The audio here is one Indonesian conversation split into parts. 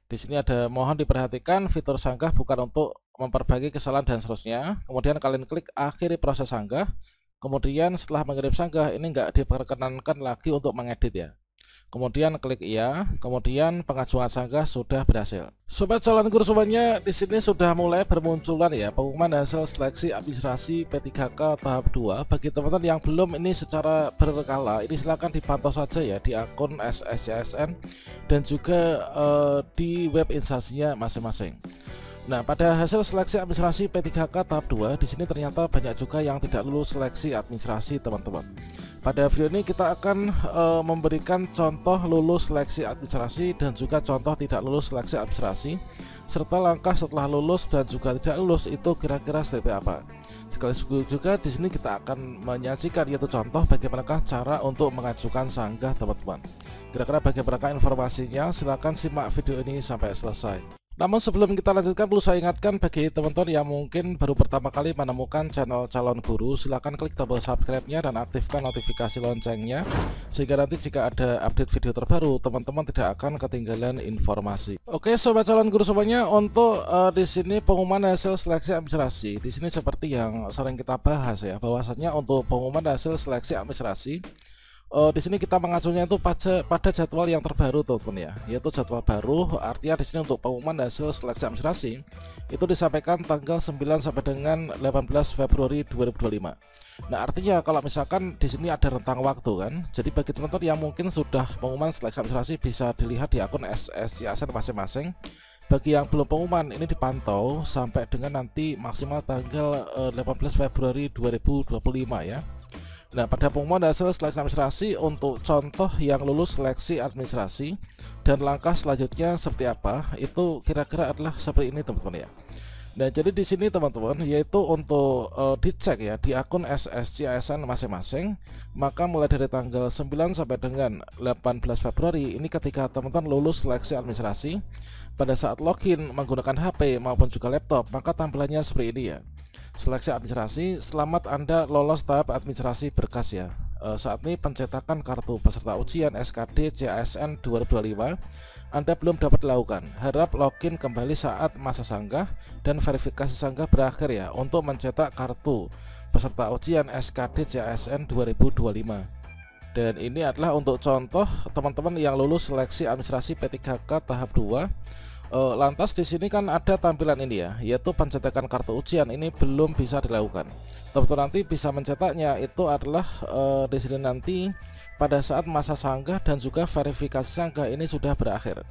Di sini ada mohon diperhatikan fitur sanggah bukan untuk memperbaiki kesalahan dan seterusnya. Kemudian kalian klik akhiri proses sanggah. Kemudian setelah mengirim sanggah ini nggak diperkenankan lagi untuk mengedit ya. Kemudian klik iya, kemudian pengajuan sanggah sudah berhasil. Sobat calon guru semuanya, di sini sudah mulai bermunculan ya pengumuman hasil seleksi administrasi P3K tahap 2. Bagi teman-teman yang belum ini secara berkala, ini silahkan dipantau saja ya di akun SSCSN dan juga di web instasinya masing-masing. Nah, pada hasil seleksi administrasi P3K tahap 2 di sini ternyata banyak juga yang tidak lulus seleksi administrasi, teman-teman. Pada video ini kita akan memberikan contoh lulus seleksi administrasi dan juga contoh tidak lulus seleksi administrasi serta langkah setelah lulus dan juga tidak lulus itu kira-kira seperti apa. Sekaligus juga di sini kita akan menyajikan yaitu contoh bagaimanakah cara untuk mengajukan sanggah, teman-teman. Kira-kira bagaimanakah informasinya? Silahkan simak video ini sampai selesai. Namun sebelum kita lanjutkan, perlu saya ingatkan bagi teman-teman yang mungkin baru pertama kali menemukan channel calon guru, silahkan klik tombol subscribe-nya dan aktifkan notifikasi loncengnya, sehingga nanti jika ada update video terbaru, teman-teman tidak akan ketinggalan informasi. Oke, sobat calon guru semuanya, untuk di sini pengumuman hasil seleksi administrasi, di sini seperti yang sering kita bahas ya, bahwasanya untuk pengumuman hasil seleksi administrasi, di sini kita mengacunya itu pada jadwal yang terbaru, teman-teman ya, yaitu jadwal baru. Artinya di sini untuk pengumuman hasil seleksi administrasi itu disampaikan tanggal 9 sampai dengan 18 Februari 2025. Nah, artinya kalau misalkan di sini ada rentang waktu kan. Jadi bagi teman-teman yang mungkin sudah pengumuman seleksi administrasi bisa dilihat di akun SSCSN masing-masing. Bagi yang belum pengumuman ini dipantau sampai dengan nanti maksimal tanggal 18 Februari 2025 ya. Nah, pada pengumuman hasil seleksi administrasi untuk contoh yang lulus seleksi administrasi dan langkah selanjutnya seperti apa, itu kira-kira adalah seperti ini, teman-teman ya. Nah, jadi di sini teman-teman yaitu untuk dicek ya di akun SSCSN masing-masing, maka mulai dari tanggal 9 sampai dengan 18 Februari ini ketika teman-teman lulus seleksi administrasi, pada saat login menggunakan HP maupun juga laptop, maka tampilannya seperti ini ya. Seleksi administrasi, selamat Anda lolos tahap administrasi berkas ya. Saat ini pencetakan kartu peserta ujian SKD CASN 2025 Anda belum dapat dilakukan. Harap login kembali saat masa sanggah dan verifikasi sanggah berakhir ya untuk mencetak kartu peserta ujian SKD CASN 2025. Dan ini adalah untuk contoh teman-teman yang lulus seleksi administrasi P3K tahap 2. Lantas di sini kan ada tampilan ini ya, yaitu pencetakan kartu ujian ini belum bisa dilakukan. Teman-teman nanti bisa mencetaknya itu adalah di sini nanti pada saat masa sanggah dan juga verifikasi sanggah ini sudah berakhir.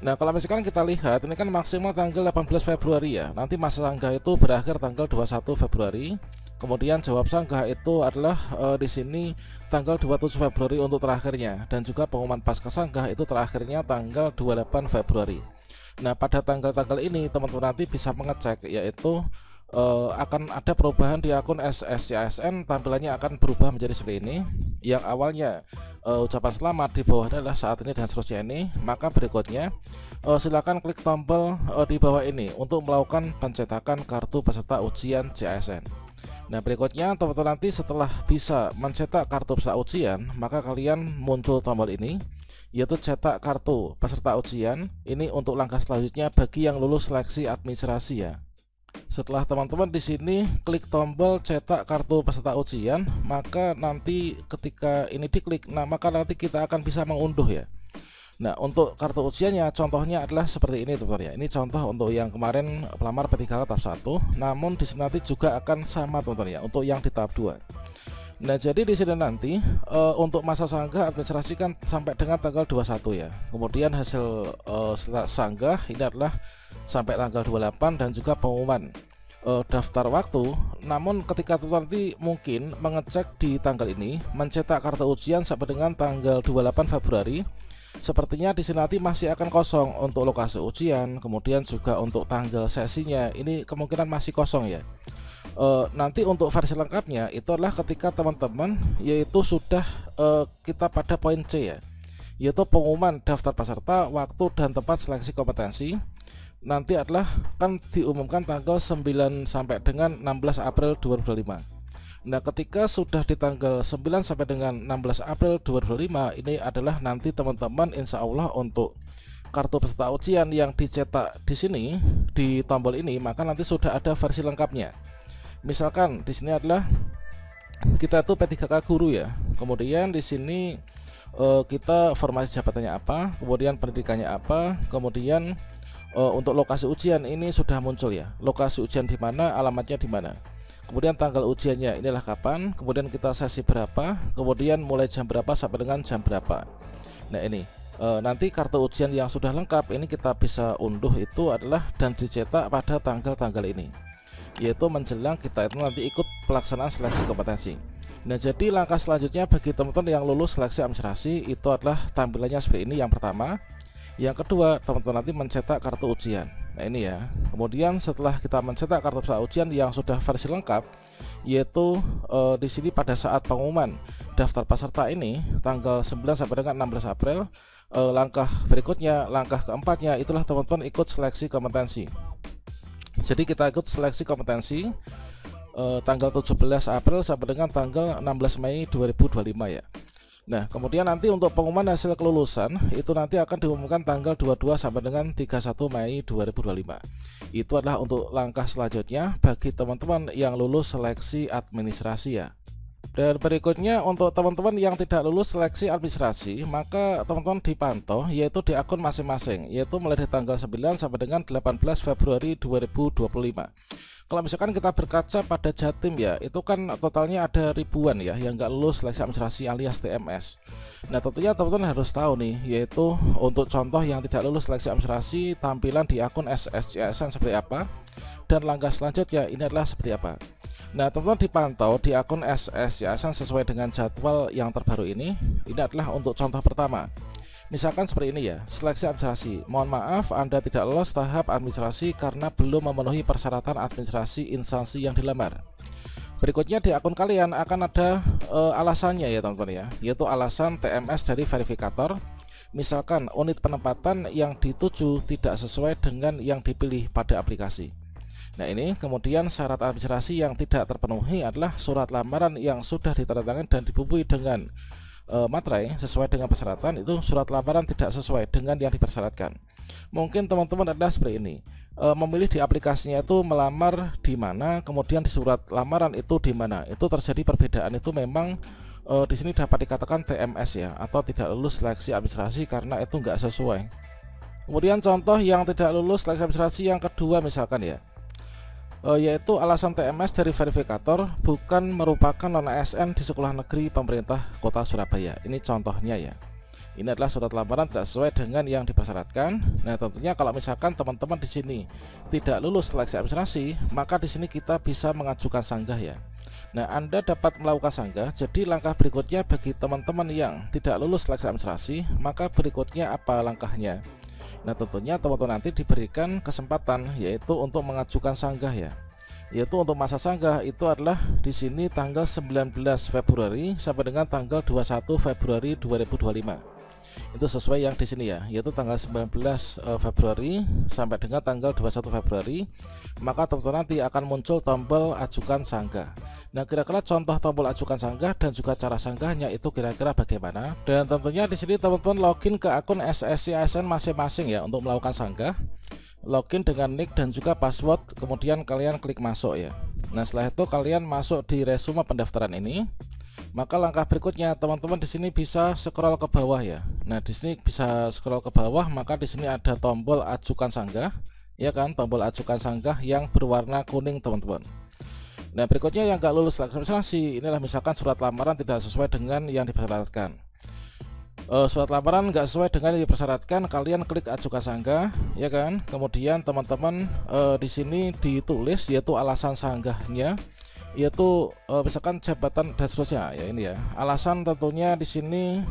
Nah, kalau misalkan kita lihat ini kan maksimal tanggal 18 Februari ya. Nanti masa sanggah itu berakhir tanggal 21 Februari. Kemudian jawab sanggah itu adalah di sini tanggal 27 Februari untuk terakhirnya, dan juga pengumuman pasca sanggah itu terakhirnya tanggal 28 Februari. Nah, pada tanggal-tanggal ini teman-teman nanti bisa mengecek yaitu akan ada perubahan di akun SSCSN, tampilannya akan berubah menjadi seperti ini. Yang awalnya ucapan selamat, di bawahnya adalah saat ini dan seterusnya ini. Maka berikutnya silakan klik tombol di bawah ini untuk melakukan pencetakan kartu peserta ujian CASN. Nah, berikutnya teman-teman nanti setelah bisa mencetak kartu peserta ujian, maka kalian muncul tombol ini yaitu cetak kartu peserta ujian. Ini untuk langkah selanjutnya bagi yang lulus seleksi administrasi ya. Setelah teman-teman di sini klik tombol cetak kartu peserta ujian, maka nanti ketika ini diklik, nah maka nanti kita akan bisa mengunduh ya. Nah, untuk kartu ujiannya contohnya adalah seperti ini, teman-teman ya. Ini contoh untuk yang kemarin pelamar P3K tahap 1, namun di sini nanti juga akan sama, teman-teman ya, untuk yang di tahap 2. Nah, jadi di sini nanti untuk masa sanggah administrasi kan sampai dengan tanggal 21 ya. Kemudian hasil sanggah ini adalah sampai tanggal 28 dan juga pengumuman daftar waktu. Namun ketika nanti mungkin mengecek di tanggal ini, mencetak kartu ujian sampai dengan tanggal 28 Februari, sepertinya di sini nanti masih akan kosong untuk lokasi ujian, kemudian juga untuk tanggal sesinya ini kemungkinan masih kosong ya. Nanti untuk versi lengkapnya itu adalah ketika teman-teman yaitu sudah kita pada poin C ya, yaitu pengumuman daftar peserta, waktu dan tempat seleksi kompetensi. Nanti adalah kan diumumkan tanggal 9 sampai dengan 16 April 2025. Nah, ketika sudah di tanggal 9 sampai dengan 16 April 2025 ini adalah nanti teman-teman insya Allah untuk kartu peserta ujian yang dicetak di sini di tombol ini, maka nanti sudah ada versi lengkapnya. Misalkan di sini adalah kita tuh P3K guru ya. Kemudian di sini kita formasi jabatannya apa, kemudian pendidikannya apa, kemudian untuk lokasi ujian ini sudah muncul ya. Lokasi ujian di mana, alamatnya di mana. Kemudian tanggal ujiannya inilah kapan, kemudian kita sesi berapa, kemudian mulai jam berapa sampai dengan jam berapa. Nah ini nanti kartu ujian yang sudah lengkap ini kita bisa unduh itu adalah dan dicetak pada tanggal-tanggal ini, yaitu menjelang kita itu nanti ikut pelaksanaan seleksi kompetensi. Nah jadi langkah selanjutnya bagi teman-teman yang lulus seleksi administrasi itu adalah tampilannya seperti ini yang pertama. Yang kedua, teman-teman nanti mencetak kartu ujian. Nah ini ya. Kemudian setelah kita mencetak kartu peserta ujian yang sudah versi lengkap, yaitu di sini pada saat pengumuman daftar peserta ini tanggal 9 sampai dengan 16 April, langkah berikutnya, langkah keempatnya itulah teman-teman ikut seleksi kompetensi. Jadi kita ikut seleksi kompetensi tanggal 17 April sampai dengan tanggal 16 Mei 2025 ya. Nah kemudian nanti untuk pengumuman hasil kelulusan itu nanti akan diumumkan tanggal 22 sampai dengan 31 Mei 2025. Itu adalah untuk langkah selanjutnya bagi teman-teman yang lulus seleksi administrasi ya. Dan berikutnya untuk teman-teman yang tidak lulus seleksi administrasi, maka teman-teman dipantau yaitu di akun masing-masing, yaitu mulai dari tanggal 9 sampai dengan 18 Februari 2025. Kalau misalkan kita berkaca pada Jatim ya, itu kan totalnya ada ribuan ya yang nggak lulus seleksi administrasi alias TMS. Nah tentunya teman-teman harus tahu nih, yaitu untuk contoh yang tidak lulus seleksi administrasi, tampilan di akun SSCSN seperti apa, dan langkah selanjutnya ini adalah seperti apa. Nah teman-teman dipantau di akun SSCSN sesuai dengan jadwal yang terbaru ini. Ini adalah untuk contoh pertama. Misalkan seperti ini ya, seleksi administrasi. Mohon maaf Anda tidak lolos tahap administrasi karena belum memenuhi persyaratan administrasi instansi yang dilamar. Berikutnya di akun kalian akan ada alasannya ya teman-teman ya, yaitu alasan TMS dari verifikator. Misalkan unit penempatan yang dituju tidak sesuai dengan yang dipilih pada aplikasi. Nah ini kemudian syarat administrasi yang tidak terpenuhi adalah surat lamaran yang sudah ditandatangani dan dibumbui dengan materai sesuai dengan persyaratan, itu surat lamaran tidak sesuai dengan yang dipersyaratkan. Mungkin teman-teman adalah seperti ini, memilih di aplikasinya itu melamar di mana, kemudian di surat lamaran itu di mana, itu terjadi perbedaan, itu memang di sini dapat dikatakan TMS ya, atau tidak lulus seleksi administrasi karena itu enggak sesuai. Kemudian contoh yang tidak lulus seleksi administrasi yang kedua misalkan ya, yaitu alasan TMS dari verifikator bukan merupakan non ASN di sekolah negeri pemerintah kota Surabaya. Ini contohnya ya. Ini adalah surat lamaran tidak sesuai dengan yang dipersyaratkan. Nah tentunya kalau misalkan teman-teman di sini tidak lulus seleksi administrasi, maka di sini kita bisa mengajukan sanggah ya. Nah Anda dapat melakukan sanggah. Jadi langkah berikutnya bagi teman-teman yang tidak lulus seleksi administrasi, maka berikutnya apa langkahnya? Nah tentunya teman-teman nanti diberikan kesempatan yaitu untuk mengajukan sanggah ya, yaitu untuk masa sanggah itu adalah di sini tanggal 19 Februari sampai dengan tanggal 21 Februari 2025. Itu sesuai yang di sini ya, yaitu tanggal 19 Februari sampai dengan tanggal 21 Februari, maka teman-teman nanti akan muncul tombol ajukan sanggah. Nah kira-kira contoh tombol ajukan sanggah dan juga cara sanggahnya itu kira-kira bagaimana. Dan tentunya di sini teman-teman login ke akun SSCSN masing-masing ya untuk melakukan sanggah. Login dengan nick dan juga password, kemudian kalian klik masuk ya. Nah setelah itu kalian masuk di resume pendaftaran ini. Maka langkah berikutnya teman-teman di sini bisa scroll ke bawah ya. Nah di sini bisa scroll ke bawah, maka di sini ada tombol ajukan sanggah ya kan, tombol ajukan sanggah yang berwarna kuning teman-teman. Nah berikutnya yang gak lulus seleksi administrasi, inilah misalkan surat lamaran tidak sesuai dengan yang dipersyaratkan. Surat lamaran nggak sesuai dengan yang dipersyaratkan, kalian klik ajukan sanggah ya kan. Kemudian teman-teman di sini ditulis yaitu alasan sanggahnya, yaitu misalkan jabatan dan seterusnya ya. Ini ya alasan tentunya di sini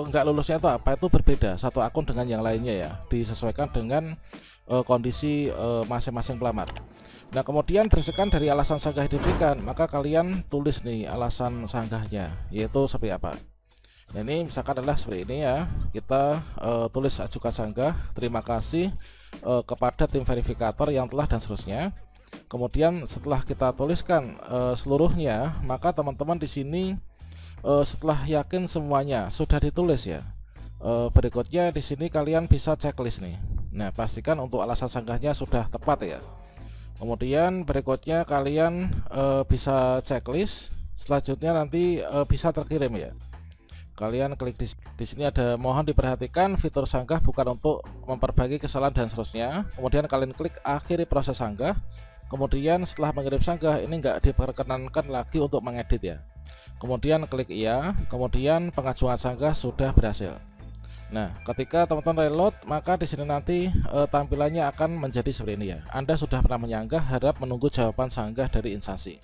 nggak lulusnya itu apa, itu berbeda satu akun dengan yang lainnya ya, disesuaikan dengan kondisi masing-masing pelamar. Nah kemudian berdasarkan dari alasan sanggah yang diberikan, maka kalian tulis nih alasan sanggahnya yaitu seperti apa. Nah ini misalkan adalah seperti ini ya, kita tulis ajukan sanggah, terima kasih kepada tim verifikator yang telah dan seterusnya. Kemudian setelah kita tuliskan seluruhnya, maka teman-teman di sini setelah yakin semuanya sudah ditulis ya, Berikutnya di sini kalian bisa checklist nih. Nah, pastikan untuk alasan sanggahnya sudah tepat ya. Kemudian berikutnya kalian bisa checklist. Selanjutnya nanti bisa terkirim ya. Kalian klik di sini ada mohon diperhatikan fitur sanggah bukan untuk memperbaiki kesalahan dan seterusnya. Kemudian kalian klik akhiri proses sanggah. Kemudian setelah mengirim sanggah ini nggak diperkenankan lagi untuk mengedit ya. Kemudian klik iya. Kemudian pengajuan sanggah sudah berhasil. Nah, ketika teman-teman reload, maka di sini nanti tampilannya akan menjadi seperti ini ya. Anda sudah pernah menyanggah, harap menunggu jawaban sanggah dari instansi.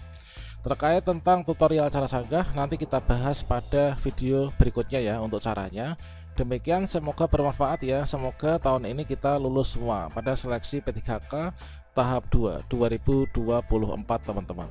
Terkait tentang tutorial cara sanggah, nanti kita bahas pada video berikutnya ya untuk caranya. Demikian, semoga bermanfaat ya. Semoga tahun ini kita lulus semua pada seleksi P3K tahap 2 2024 teman-teman.